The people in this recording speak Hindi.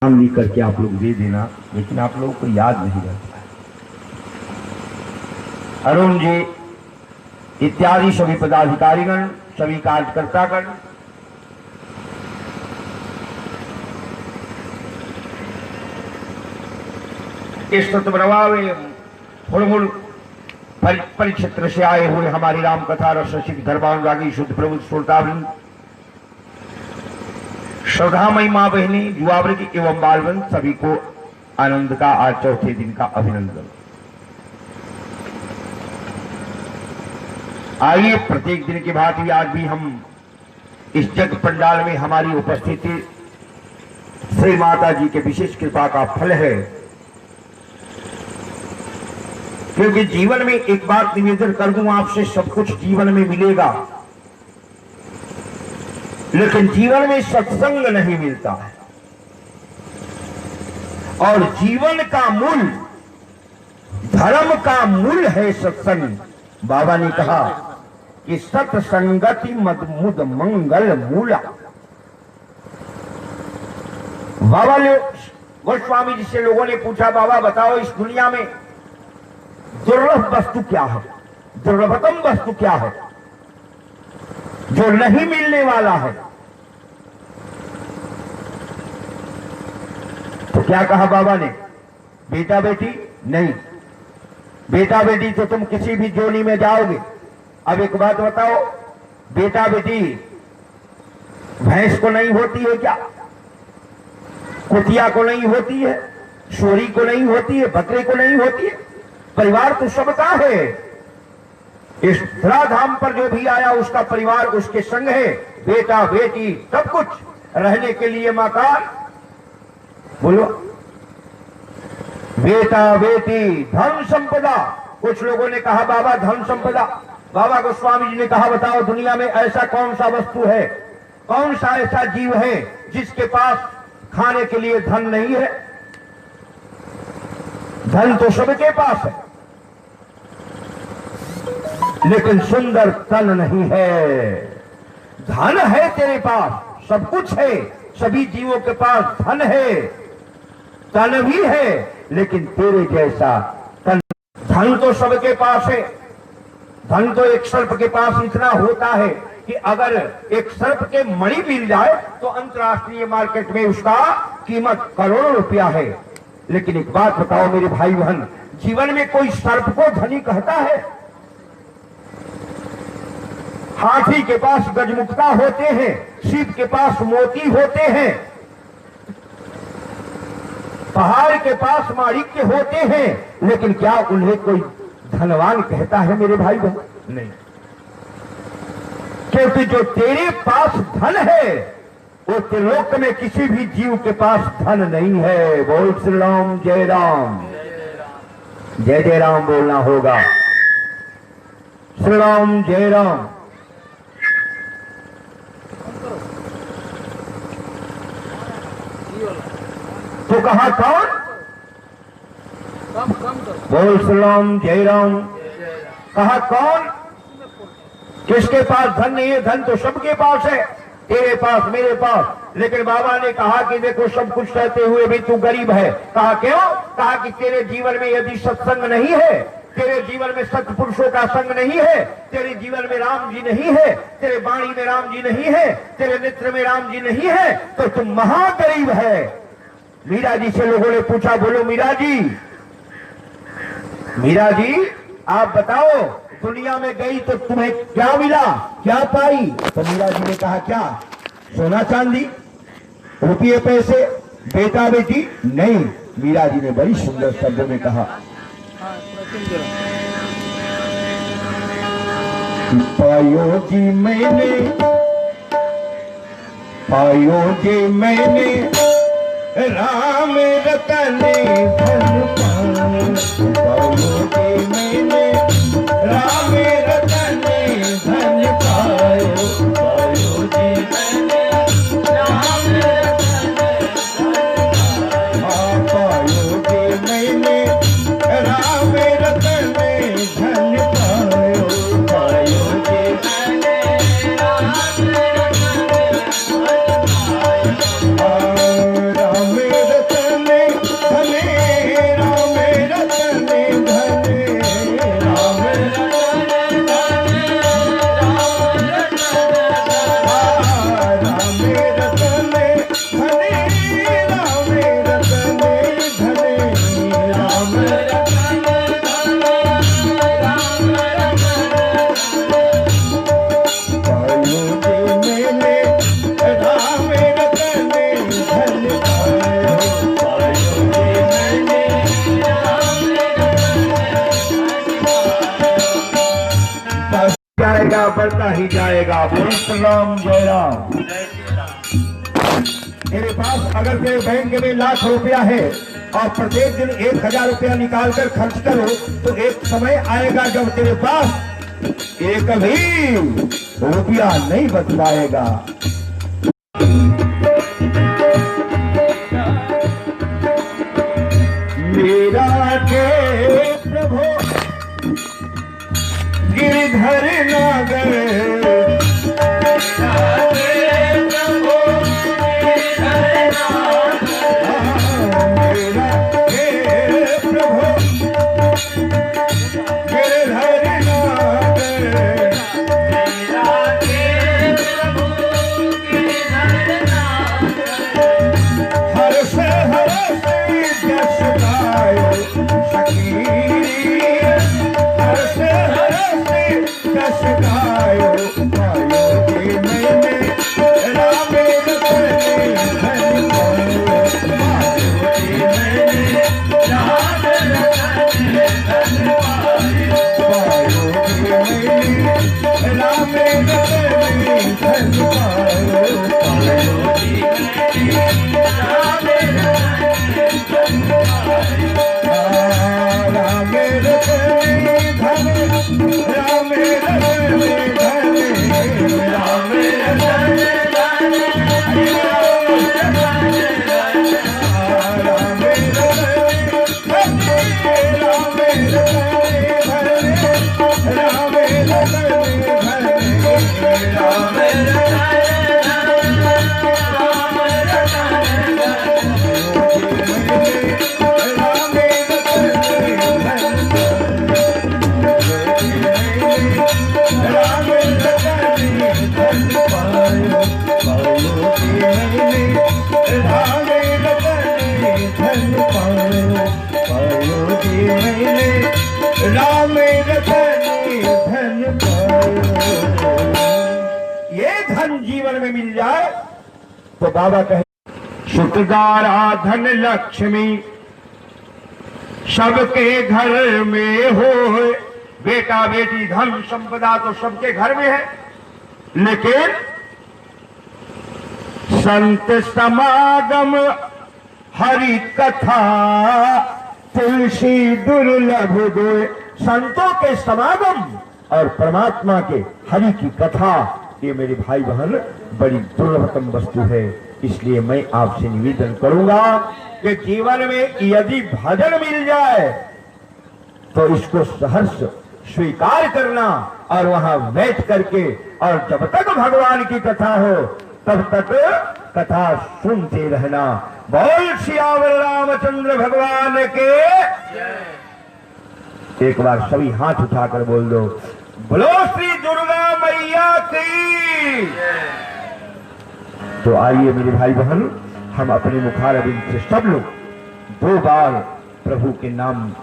नाम लिख करके आप लोग दे देना, लेकिन आप लोगों को याद नहीं रहता है। अरुण जी इत्यादि सभी पदाधिकारीगण, सभी कार्यकर्तागण, इस सतप्रभाव हुड़मुड़ परिक्षेत्र से आए हुए हमारी राम कथा रसिक धर्मानुरागी शुद्ध प्रभु श्रोतावृंद, श्रद्धामयी मां बहनी, युवा वर्ग एवं बालवृंद, सभी को आनंद का आज चौथे दिन का अभिनंदन। आइए प्रत्येक दिन की भांति आज भी हम इस जग पंडाल में हमारी उपस्थिति श्री माता जी के विशेष कृपा का फल है, क्योंकि जीवन में एक बात निवेदन कर दूं आपसे, सब कुछ जीवन में मिलेगा लेकिन जीवन में सत्संग नहीं मिलता है। और जीवन का मूल, धर्म का मूल है सत्संग। बाबा ने कहा कि सत्संगति मदमुद मंगल मूला। बाबा गोस्वामी जी से लोगों ने पूछा, बाबा बताओ इस दुनिया में दुर्लभ वस्तु क्या है, दुर्लभतम वस्तु क्या है जो नहीं मिलने वाला है? तो क्या कहा बाबा ने? बेटा बेटी नहीं, बेटा बेटी तो तुम किसी भी जोनी में जाओगे। अब एक बात बताओ, बेटा बेटी भैंस को नहीं होती है क्या? कुतिया को नहीं होती है, सूरी को नहीं होती है, बकरे को नहीं होती है? परिवार तो सबका है। इस धराधाम पर जो भी आया उसका परिवार उसके संग है, बेटा बेटी सब कुछ, रहने के लिए मकान, बोलो बेटा बेटी, धन संपदा। कुछ लोगों ने कहा बाबा धन संपदा। बाबा गोस्वामी जी ने कहा बताओ दुनिया में ऐसा कौन सा वस्तु है, कौन सा ऐसा जीव है जिसके पास खाने के लिए धन नहीं है? धन तो सबके पास है, लेकिन सुंदर तन नहीं है। धन है तेरे पास, सब कुछ है, सभी जीवों के पास धन है, तन भी है, लेकिन तेरे जैसा तन। धन तो सबके पास है, धन तो एक सर्प के पास इतना होता है कि अगर एक सर्प के मणि मिल जाए तो अंतरराष्ट्रीय मार्केट में उसका कीमत करोड़ों रुपया है। लेकिन एक बात बताओ मेरे भाई बहन, जीवन में कोई सर्प को धनी कहता है? हाथी के पास गजमुक्ता होते हैं, सीप के पास मोती होते हैं, पहाड़ के पास माणिक्य होते हैं, लेकिन क्या उन्हें कोई धनवान कहता है मेरे भाई बहन? नहीं, क्योंकि जो तेरे पास धन है वो त्रिलोक में किसी भी जीव के पास धन नहीं है। बोल श्री राम जय राम, जय जय राम बोलना होगा। श्री राम जय राम। तो कहा कौन? बोल श्री राम जय राम। कहा कौन? किसके पास धन नहीं है? धन तो सबके पास है, तेरे पास मेरे पास। लेकिन बाबा ने कहा कि देखो सब कुछ रहते हुए भी तू गरीब है। कहा क्यों? कहा कि तेरे जीवन में यदि सत्संग नहीं है, तेरे जीवन में सत्पुरुषों का संग नहीं है, तेरे जीवन में राम जी नहीं है, तेरे वाणी में राम जी नहीं है, तेरे नेत्र में राम जी नहीं है, तो तुम महागरीब है। मीरा जी से लोगों ने पूछा, बोलो मीरा जी, मीरा जी आप बताओ दुनिया में गई तो तुम्हें क्या मिला, क्या पाई? तो मीरा जी ने कहा क्या? सोना चांदी, रुपये पैसे, बेटा बेटी? नहीं, मीरा जी ने बड़ी सुंदर शब्द में कहा, पायो जी मैंने, पायो जी मैंने राम रतन धन पायो जी मैंने राम रतन धन पायो, पायो जी मैंने राम रतन पायो जी मैंने राम रतन धन पायो, पायो जी मैंने राम रतन धन पायो, राम ही जाएगा। बोल श्री राम, जय राम। तेरे पास अगर तेरे बैंक में लाख रुपया है और प्रत्येक दिन 1000 रुपया निकाल कर खर्च करो तो एक समय आएगा जब तेरे पास एक भी रुपया नहीं बच पाएगा। मेरा के प्रभु गिरधर नागर, ये धन जीवन में मिल जाए तो बाबा कहे शुक्रदारा धन लक्ष्मी सबके घर में हो। बेटा बेटी धन संपदा तो सबके घर में है, लेकिन संत समागम हरि कथा तुलसी दुर्लभ दोए। संतों के समागम और परमात्मा के हरि की कथा, ये मेरे भाई बहन बड़ी दुर्लभतम वस्तु है। इसलिए मैं आपसे निवेदन करूंगा कि जीवन में यदि भजन मिल जाए तो इसको सहर्ष स्वीकार करना और वहां बैठ करके और जब तक भगवान की कथा हो तब तक कथा सुनते रहना। बोल सियावर रामचंद्र भगवान के। एक बार सभी हाथ उठाकर बोल दो, बोलो श्री दुर्गा मैया की। तो आइए मेरे भाई बहन, हम अपने मुखारबिंद से सब लोग 2 बार प्रभु के नाम